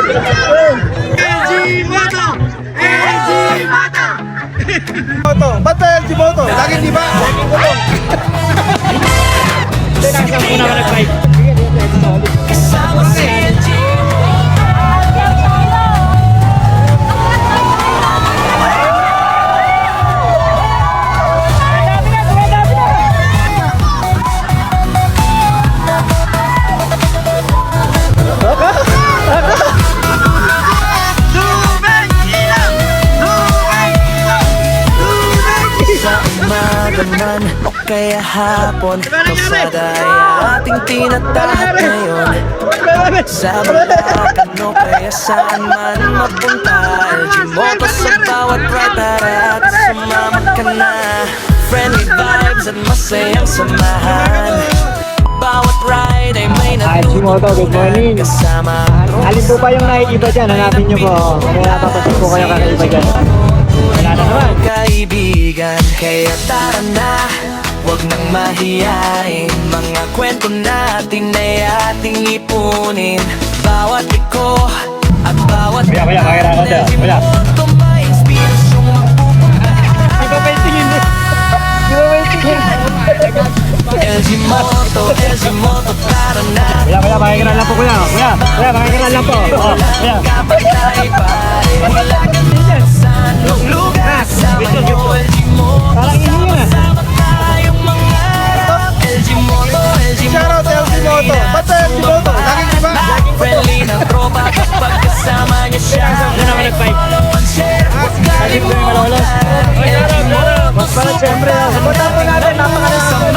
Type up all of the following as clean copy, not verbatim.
LG Moto! LG Moto! Moto. Ba't ba LG Moto? Laging di ba? Laging moto. Nasaan po naman nag-bike? Kasama si LG. Naman o kaya hapon, kalsada ay ating tinatahak ngayon. Sa Bulacan o kaya saan man mapunta, LG Moto sa bawat ride at sumama ka na. Friendly vibes at masayang samahan, bawat ride ay may LG Moto, good morning. kasama. Alin po ba yung naiiba dyan? Hanapin nyo po. Mamaya papasok po kayo kakaiba dyan. Wala na naman. Kaibigan, kaya tara na, huwag nang mahiyain. Mga kwento natin ay ating ipunin. Bawat liko at bawat Kuya, pakira ko dyan. Kuya. Moto may inspirasyong magpupunta. LG Moto, tara na. Kuya, pakikira lang po kuya. Kuya, pakikira lang po. Kuya. Kapantay pa rin, wala ka din sa anong lugar. Sama nyo, LG Moto, Parang hindi yun, sama tayong mangarap. LG Moto, Shoutout LG Moto. Ba't ba LG Moto? Laging di ba? friendly ng tropa kapag kasama niya siya. Ano naman nag-bike? Follow and share, huwag Alin po yung malolos? LG Moto, Para siyempre, sabutan po natin. Napakalasan.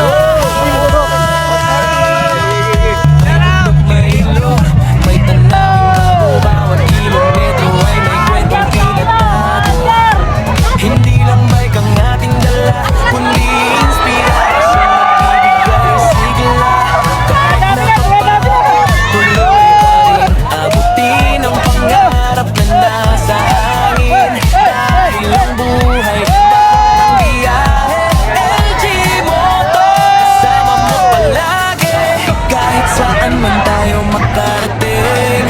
may ilog, may tanawin bago bawat kilometro ay may kwentong tinatago. Hindi lang bike ang ating dala, kundi inspirasyon nagbibigay sigla. Kahit napapagod, tuloy pa rin abutin ang pangarap na nasa hangin. Dahil ang buhay parang biyahe, LG Moto, kasama mo palagi. Kahit saan man tayo makarating,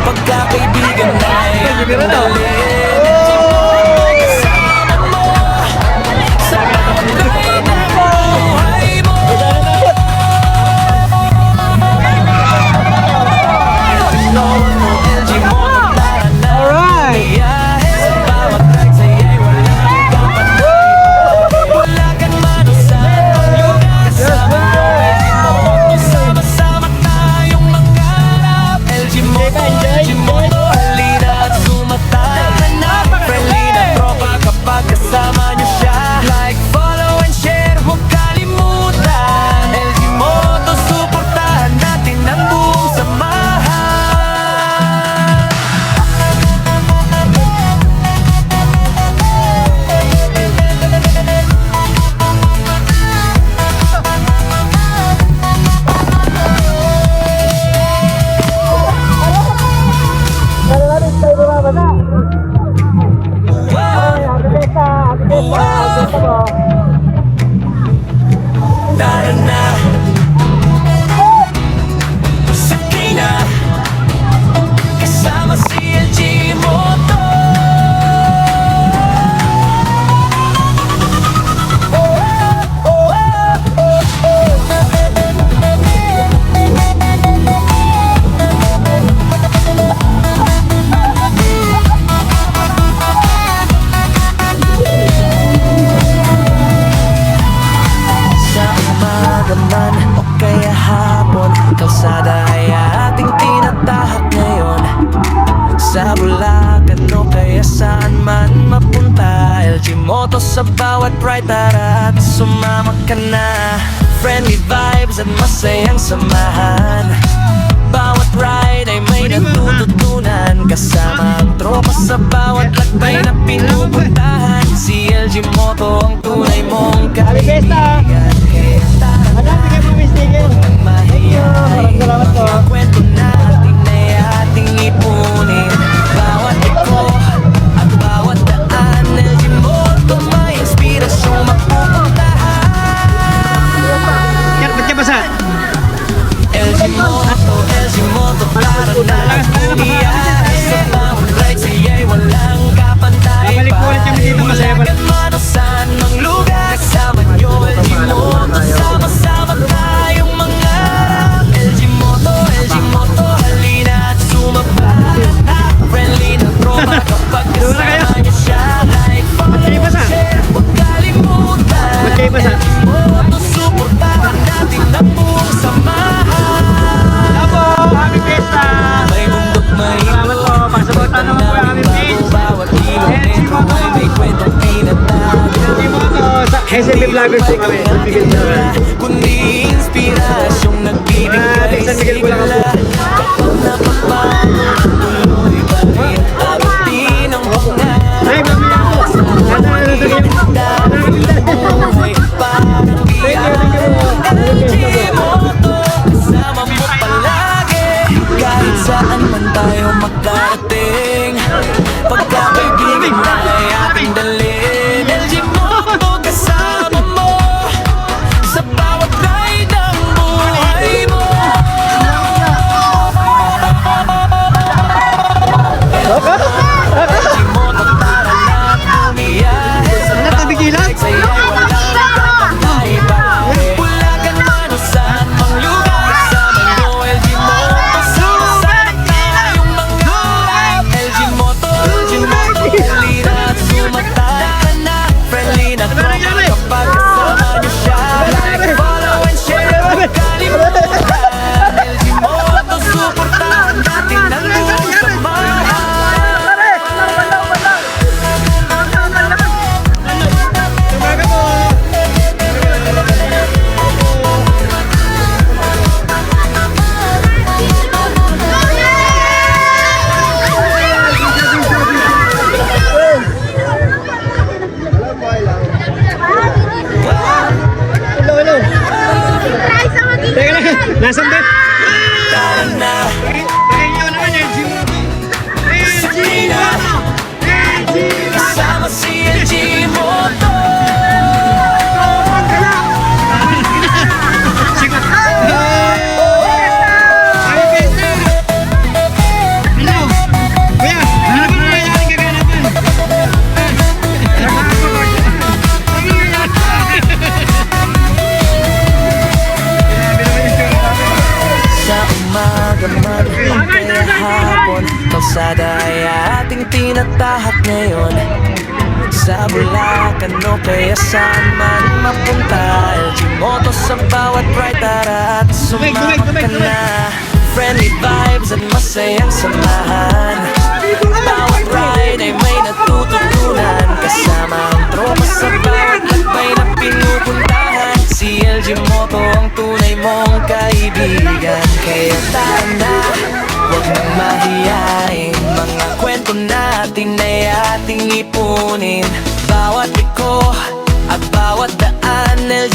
pagkakaibigan ay dalhin. Kasama mo sa bawat gawin ng buhay mo. LG Moto, tara na. Biyahe sa bawat rides ay walang kapanay. Bulacan man o saan lugar, kasama mo, LG Moto, sama-sama tayong mangarap. LG Moto, halina at sumatara na. Friendly na tropa kapag kasama niyo siya. Like, follow and share, huwag kalimutan. LG Moto, suportahan natin ang buong samahan. Tara na, sakay na, kasama si LG Moto. Sa umaga man o kaya hapon, kalsada ay ating tinatahak ngayon. Sa Bulacan o kaya saan man mapunta, LG Moto sa bawat ride, tara at sumama ka na. Friendly vibes at masayang samahan, bawat ride ay may natututunan. Kasama ang tropa sa bawat lakbay na pinupuntahan. Si LG Moto ang tunay mong kaibigan. Kaya tara na, huwag nang mahiyain. Mga kwento natin ay ating ipunin. Bawat liko at bawat daan, LG Moto may inspirasyong mapupuntahan. Ba't ka basa? LG Moto, tara na. vlogger po kami. San Miguel Bulacan. Kundi inspirasyong nagbibigay San Miguel Bulacan po. Kapag napapago, tuloy pa rin abutin ang pangarap. Ay, mamaya po. Buhay parang LG Moto, kasama mo palagi. Kahit saan man tayo makarating, pagkakaibigan na ay ating dalhin. LG Moto, kasama mo sa bawat ride ng buhay mo. LG Moto, tara na bumiyahe sa Natabigilan? sa'yo walang kakaiba. Bulacan man o saan mang lugar, kasama mo LG Moto. Sama-sama tayong mangarap. LG Moto, halina at sumatala ka na. Friendly na tropa kapag kasama niyo siya. Like, follow and share, huwag kalimutan. LG Moto, suportahan natin ang buong samahan. Hello, hello. Teka lang, nasan ba? Tara na, Sabrina, kasama si LG Moto. Hello. Kuya, ano ba nangyayari kaganapan? Sa umaga man o kaya hapon, kalsada ay ating tinatahak ngayon. Sa Bulacan o kaya saan man mapunta, LG Moto sa bawat ride, tara at sumama ka na. Friendly vibes at masayang samahan, bawat ride ay may natututunan. Kasama ang tropa sa bawat lakbay na pinupuntahan. Si LG Moto ang tunay mong kaibigan. Kaya tara na, huwag mong mahiyain. Mga kwento natin ay ating ipunin. Bawat liko at bawat daan, LG